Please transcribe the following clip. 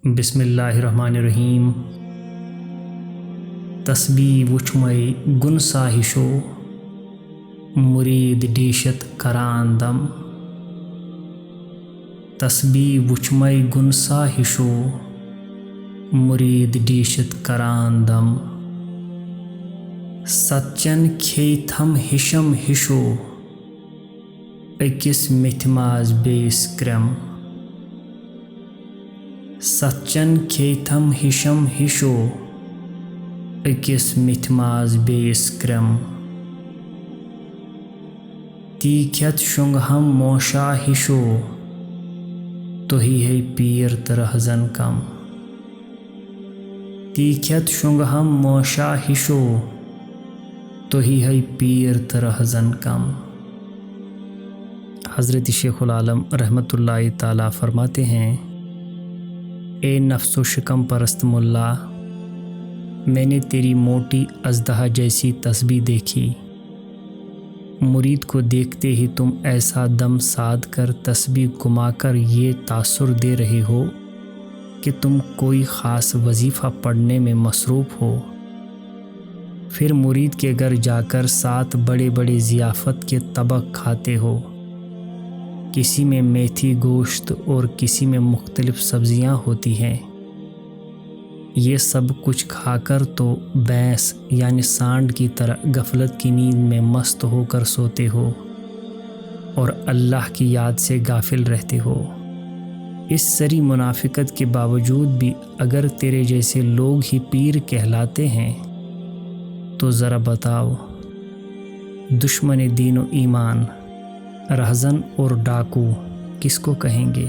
بسم اللہ الرحمن الرحیم۔ تسبیح وچھمئی گن ساہشو مرید ڈیشت کراندم۔ تسبیح وچھمئی گن ساہشو مرید ڈیشت کراندم۔ سچن کھیتھم ہشم ہشو اکس میتھ ماز بیس کرم۔ سچن کھیتھم ہشم ہشو اکس میتھ ماز بیس کرم۔ تی کھیت شنگ ہم موشا ہشو تو ہی ہے پیر ترہزن کم۔ تی کھیت شنگ ہم موشا ہشو تو ہی ہے پیر ترہزن کم۔ حضرت شیخ العالم رحمۃ اللہ تعالیٰ فرماتے ہیں، اے نفس و شکم پرست ملا، میں نے تیری موٹی اژدہا جیسی تسبیح دیکھی۔ مرید کو دیکھتے ہی تم ایسا دم ساد کر تسبیح گما کر یہ تاثر دے رہے ہو کہ تم کوئی خاص وظیفہ پڑھنے میں مصروف ہو۔ پھر مرید کے گھر جا کر 7 بڑے بڑے ضیافت کے طبق کھاتے ہو، کسی میں میتھی گوشت اور کسی میں مختلف سبزیاں ہوتی ہیں۔ یہ سب کچھ کھا کر تو بھینس یعنی سانڈ کی طرح غفلت کی نیند میں مست ہو کر سوتے ہو اور اللہ کی یاد سے غافل رہتے ہو۔ اس سری منافقت کے باوجود بھی اگر تیرے جیسے لوگ ہی پیر کہلاتے ہیں تو ذرا بتاؤ، دشمن دین و ایمان، رہزن اور ڈاکو کس کو کہیں گے؟